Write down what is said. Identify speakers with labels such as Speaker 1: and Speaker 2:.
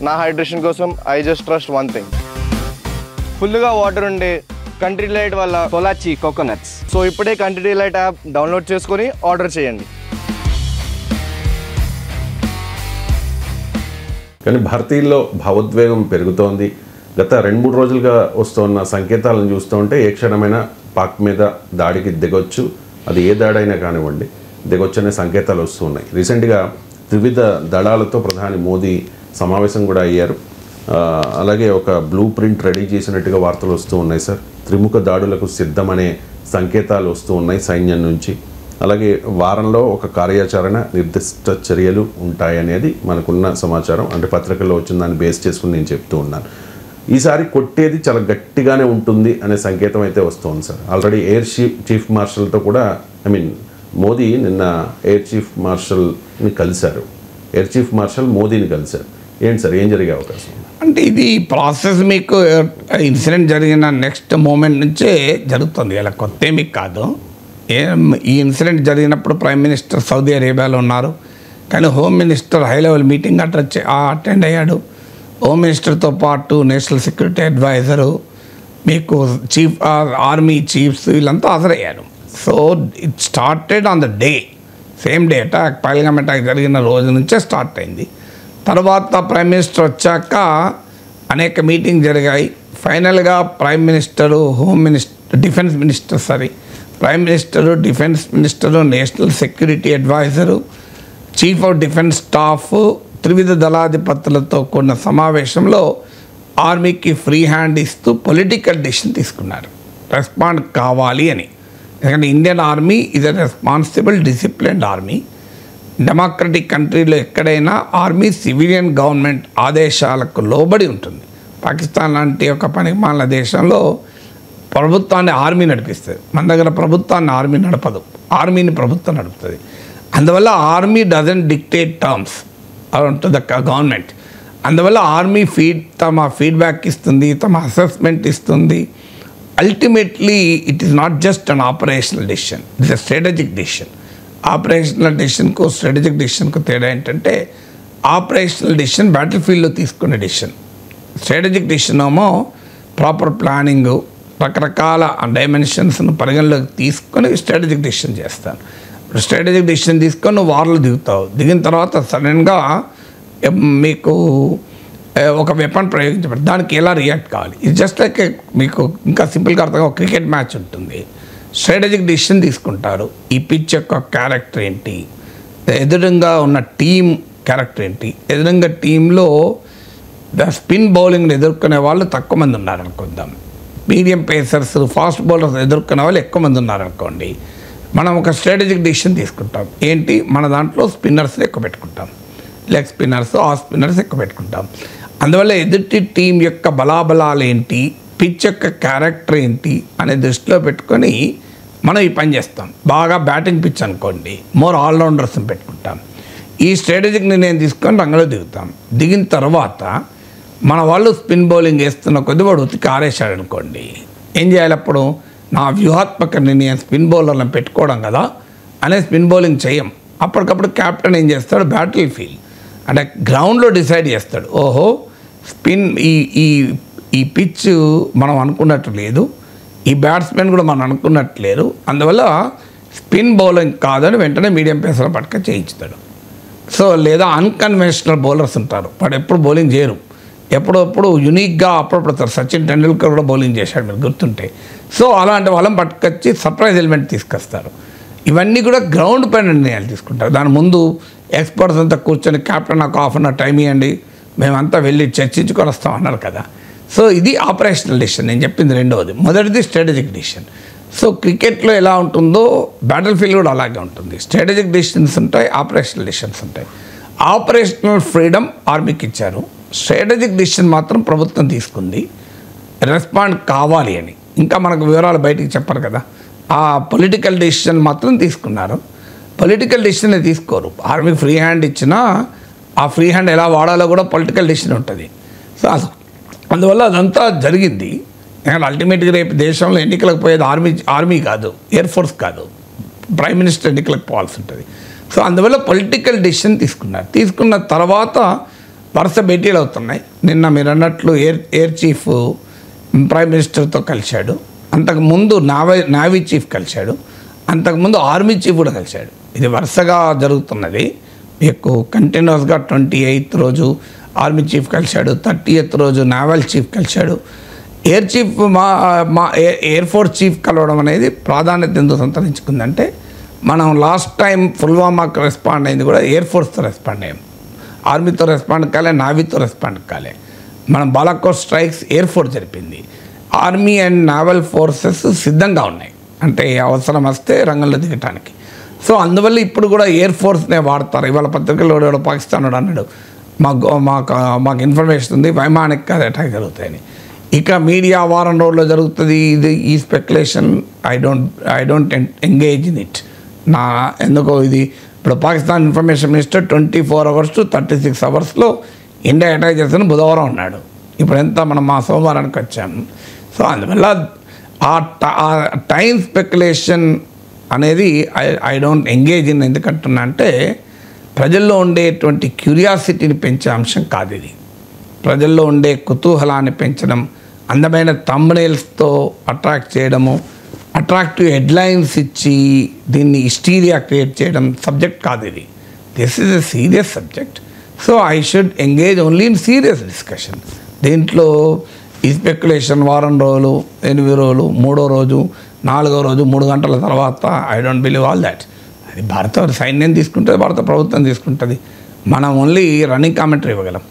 Speaker 1: నా హైడ్రేషన్ కోసం I just trust one thing. ఫుల్గా వాటర్ ఉండే కంట్రీ డిలైట్ వల్ల
Speaker 2: పొలాచి కోకోనట్స్.
Speaker 1: సో ఇప్పుడే కంట్రీ డిలైట్ యాప్ డౌన్లోడ్ చేసుకొని ఆర్డర్ చేయండి.
Speaker 3: కానీ భారతీయుల్లో భావోద్వేగం పెరుగుతోంది. గత 2-3 రోజులుగా వస్తున్న సంకేతాలను చూస్తూ ఉంటే ఏ క్షణమైనా పాక్ మీద దాడికి దిగొచ్చు, అది ఏ దాడైనా కానివ్వండి దిగొచ్చు అనే సంకేతాలు వస్తూ ఉన్నాయి. రీసెంట్గా వివిధ దళాలతో ప్రధాని మోదీ సమావేశం కూడా అయ్యారు. అలాగే ఒక బ్లూ ప్రింట్ రెడీ చేసినట్టుగా వార్తలు వస్తూ ఉన్నాయి సార్. త్రిముఖ దాడులకు సిద్ధమనే సంకేతాలు వస్తూ ఉన్నాయి సైన్యం నుంచి. అలాగే వారంలో ఒక కార్యాచరణ నిర్దిష్ట చర్యలు ఉంటాయనేది మనకున్న సమాచారం. అంటే పత్రికల్లో వచ్చిన దాన్ని బేస్ చేసుకుని నేను చెప్తూ ఉన్నాను. ఈసారి కొట్టేది చాలా గట్టిగానే ఉంటుంది అనే సంకేతం అయితే వస్తుంది సార్. ఆల్రెడీ ఎయిర్ చీఫ్ మార్షల్తో కూడా మోదీ నిన్న ఎయిర్ చీఫ్ మార్షల్ని కలిశారు. ఎయిర్ చీఫ్ మార్షల్ మోదీని కలిశారు. ఏంటి సార్, ఏం జరిగే అవకాశం?
Speaker 4: అంటే ఇది ప్రాసెస్ మీకు ఇన్సిడెంట్ జరిగిన నెక్స్ట్ మూమెంట్ నుంచే జరుగుతుంది, ఇలా కొత్త ఏమీ కాదు. ఈ ఇన్సిడెంట్ జరిగినప్పుడు ప్రైమ్ మినిస్టర్ సౌదీ అరేబియాలో ఉన్నారు, కానీ home minister high level meeting attend అయ్యాడు. హోమ్ మినిస్టర్తో పాటు నేషనల్ సెక్యూరిటీ అడ్వైజరు, మీకు ఆర్మీ చీఫ్స్ వీళ్ళంతా హాజరయ్యారు. So it started on the day, same day attack, Pahalgam attack జరిగిన రోజు నుంచే స్టార్ట్ అయింది. తర్వాత ప్రైమ్ మినిస్టర్ వచ్చాక అనేక మీటింగ్ జరిగాయి. ఫైనల్గా prime minister, home minister, defence minister prime minister, defence minister, national security adviser, chief of defence staff, త్రివిధ దళాధిపతులతో కూడిన సమావేశంలో ఆర్మీకి ఫ్రీ హ్యాండ్ ఇస్తూ పొలిటికల్ డిసిషన్ తీసుకున్నారు, రెస్పాండ్ కావాలి అని. ఎందుకంటే Indian army is a responsible disciplined army. Democratic కంట్రీలో ఎక్కడైనా ఆర్మీ సివిలియన్ గవర్నమెంట్ ఆదేశాలకు లోబడి ఉంటుంది. పాకిస్తాన్ లాంటి ఒక పనికిమాలిన దేశంలో ప్రభుత్వాన్ని ఆర్మీ నడిపిస్తుంది. మన దగ్గర ప్రభుత్వాన్ని ఆర్మీ నడపదు, ఆర్మీని ప్రభుత్వం నడుపుతుంది. అందువల్ల army doesn't dictate terms to the government. అందువల్ల ఆర్మీ తమ ఫీడ్బ్యాక్ ఇస్తుంది, తమ అసెస్మెంట్ ఇస్తుంది. Ultimately it is not just an operational decision, it's a strategic decision. Operational డెసిషన్కు స్ట్రాటజిక్ డెసిషన్కు తేడా ఏంటంటే, ఆపరేషనల్ డెసిషన్ బ్యాటిల్ ఫీల్డ్లో తీసుకునే డెసిషన్, స్ట్రాటజిక్ డెసిషన్ ఏమో ప్రాపర్ ప్లానింగు, రకరకాల డైమెన్షన్స్ను పరిగణలోకి తీసుకొని స్ట్రాటజిక్ డెసిషన్ చేస్తాను. స్ట్రాటజిక్ డెసిషన్ తీసుకొని నువ్వు వార్లో దిగుతావు. దిగిన తర్వాత సడన్గా మీకు ఒక వెపన్ ప్రయోగించబడి దానికి ఎలా రియాక్ట్ కావాలి, ఇది జస్ట్ లైక్ మీకు ఇంకా సింపుల్గా అర్థంగా ఒక క్రికెట్ మ్యాచ్ ఉంటుంది. స్ట్రాటజిక్ డెసిషన్ తీసుకుంటారు. ఈ పిచ్ యొక్క క్యారెక్టర్ ఏంటి, ఎదురుగా ఉన్న టీం క్యారెక్టర్ ఏంటి, ఎదురుగా టీంలో స్పిన్ బౌలింగ్ని ఎదుర్కొనే వాళ్ళు తక్కువ మంది ఉన్నారనుకుందాం, మీడియం పేసర్స్, ఫాస్ట్ బౌలర్స్ ఎదుర్కొనే వాళ్ళు ఎక్కువ మంది ఉన్నారనుకోండి. మనం ఒక స్ట్రాటజిక్ డెసిషన్ తీసుకుంటాం. ఏంటి, మన దాంట్లో స్పిన్నర్స్ ఎక్కువ పెట్టుకుంటాం, లెగ్ స్పిన్నర్స్, ఆఫ్ స్పిన్నర్స్ ఎక్కువ పెట్టుకుంటాం. అందువల్ల ఎదుటి టీం యొక్క బలాబలాలు ఏంటి, పిచ్ యొక్క క్యారెక్టర్ ఏంటి అనే దృష్టిలో పెట్టుకొని మనం ఈ పని చేస్తాం. బాగా బ్యాటింగ్ పిచ్ అనుకోండి, మోర్ ఆల్రౌండర్స్ని పెట్టుకుంటాం. ఈ స్ట్రాటజిక్ నిర్ణయం తీసుకొని రంగంలో దిగుతాం. దిగిన తర్వాత మన వాళ్ళు స్పిన్ బౌలింగ్ వేస్తున్న కొద్ది వాడు ఉతికి ఆరేసాడు అనుకోండి, ఏం చేయాలి అప్పుడు? నా వ్యూహాత్మక నిర్ణయం స్పిన్ బౌలర్లను పెట్టుకోవడం కదా అనే స్పిన్ బౌలింగ్ చేయం. అప్పటికప్పుడు క్యాప్టెన్ ఏం చేస్తాడు, బ్యాటిల్ ఫీల్డ్ అంటే గ్రౌండ్లో డిసైడ్ చేస్తాడు, ఓహో స్పిన్ ఈ పిచ్ మనం అనుకున్నట్టు లేదు, ఈ బ్యాట్స్మెన్ కూడా మనం అనుకున్నట్టు లేరు, అందువల్ల స్పిన్ బౌలింగ్ కాదని వెంటనే మీడియం పేసర్ పట్టుక చేయించుతాడు. సో లేదా అన్కన్వెన్షనల్ బౌలర్స్ ఉంటారు, వాడు ఎప్పుడు బౌలింగ్ చేయరు, ఎప్పుడప్పుడు యునిక్గా అప్పుడప్పుడు సచిన్ టెండూల్కర్ కూడా బౌలింగ్ చేశాడు మీరు గుర్తుంటే. సో అలాంటి వాళ్ళని పట్టుకొచ్చి సర్ప్రైజ్ ఎలిమెంట్ తీసుకొస్తారు. ఇవన్నీ కూడా గ్రౌండ్ పైన నిర్ణయాలు తీసుకుంటారు. దాని ముందు ఎక్స్పర్ట్స్ అంతా కూర్చొని క్యాప్టెన్ నాకు ½ అవర్ టైం ఇవ్వండి, మేమంతా వెళ్ళి చర్చించుకొని వస్తాం అన్నారు కదా. సో ఇది ఆపరేషనల్ డెసిషన్, నేను చెప్పింది రెండవది. మొదటిది స్ట్రాటజిక్ డెసిషన్. సో క్రికెట్లో ఎలా ఉంటుందో బ్యాటిల్ ఫీల్డ్ కూడా అలాగే ఉంటుంది. స్ట్రాటజిక్ డెసిషన్స్ ఉంటాయి, ఆపరేషనల్ డెసిషన్స్ ఉంటాయి. ఆపరేషనల్ ఫ్రీడమ్ ఆర్మీకి ఇచ్చారు, స్ట్రాటజిక్ డెసిషన్ మాత్రం ప్రభుత్వం తీసుకుంది రెస్పాండ్ కావాలి అని. ఇంకా మనకు వివరాలు బయటికి చెప్పరు కదా. ఆ పొలిటికల్ డెసిషన్ మాత్రం తీసుకున్నారు. పొలిటికల్ డెసిషన్ తీసుకోరు. ఆర్మీ ఫ్రీ హ్యాండ్ ఇచ్చినా ఆ ఫ్రీ హ్యాండ్ ఎలా వాడాలో కూడా పొలిటికల్ డెసిషన్ ఉంటుంది. సో అందువల్ల అదంతా జరిగింది. అల్టిమేట్గా రేపు దేశంలో ఎన్నికలకు పోయేది ఆర్మీ కాదు, ఎయిర్ ఫోర్స్ కాదు, ప్రైమ్ మినిస్టర్ ఎన్నికలకు పోవాల్సి ఉంటుంది. సో అందువల్ల పొలిటికల్ డెసిషన్ తీసుకున్నారు. తీసుకున్న తర్వాత వరుస భేటీలు అవుతున్నాయి. నిన్న మీరు అన్నట్లు ఎయిర్ చీఫ్ ప్రైమ్ మినిస్టర్తో కలిశాడు, అంతకుముందు నావీ చీఫ్ కలిశాడు, అంతకుముందు ఆర్మీ చీఫ్ కూడా కలిశాడు. ఇది వరుసగా జరుగుతున్నది. మీకు కంటిన్యూస్గా 28th రోజు ఆర్మీ చీఫ్ కలిశాడు, 30th రోజు నావల్ చీఫ్ కలిశాడు. ఎయిర్ చీఫ్ మా ఎయిర్ ఫోర్స్ చీఫ్ కలవడం అనేది ప్రాధాన్యత ఎందుకు సంతరించుకుందంటే, మనం లాస్ట్ టైం పుల్వామాకు రెస్పాండ్ అయింది కూడా ఎయిర్ ఫోర్స్తో రెస్పాండ్ అయ్యాం. ఆర్మీతో రెస్పాండ్ కాలే, నావీతో రెస్పాండ్ కాలే. మనం బాలాకోట్ స్ట్రైక్స్ ఎయిర్ ఫోర్స్ జరిపింది. ఆర్మీ అండ్ నావల్ ఫోర్సెస్ సిద్ధంగా ఉన్నాయి, అంటే అవసరం వస్తే రంగంలో దిగటానికి. సో అందువల్ల ఇప్పుడు కూడా ఎయిర్ ఫోర్స్నే వాడతారు. ఇవాళ పత్రికల్లో పాకిస్తాన్ అన్నాడు, మాకు ఇన్ఫర్మేషన్ ఉంది వైమానిక అటాక్ జరుగుతాయని. ఇక మీడియా వారం రోజుల్లో జరుగుతుంది ఇది, ఈ speculation I don't engage in it. ఎందుకో ఇది ఇప్పుడు Pakistan information minister 24 hours to 36 hours India attack చేస్తాను బుధవారం ఉన్నాడు. ఇప్పుడు ఎంత మనం మా సోమవారానికి వచ్చాము. సో అందువల్ల ఆ టైం స్పెక్యులేషన్ అనేది ఐ డోంట్ ఎంగేజ్ ఇన్. ఎందుకంటున్నా అంటే ప్రజల్లో ఉండేటువంటి క్యూరియాసిటీని పెంచే అంశం కాదు ఇది. ప్రజల్లో ఉండే కుతూహలాన్ని పెంచడం, అందమైన థంబ్నెయిల్స్తో అట్రాక్ట్ చేయడము, అట్రాక్టివ్ హెడ్లైన్స్ ఇచ్చి దీన్ని హిస్టీరియా క్రియేట్ చేయడం సబ్జెక్ట్ కాదు ఇది. This is a serious subject. So I should engage only in serious discussion. దీంట్లో ఈ స్పెక్యులేషన్ వారం రోజులు, 8 రోజులు, 3వ రోజు, 4వ రోజు, 3 గంటల తర్వాత I don't believe all that. అది భారత సైన్యం తీసుకుంటుంది, భారత ప్రభుత్వం తీసుకుంటుంది. మనం ఓన్లీ రన్నింగ్ కామెంటరీ ఇవ్వగలం.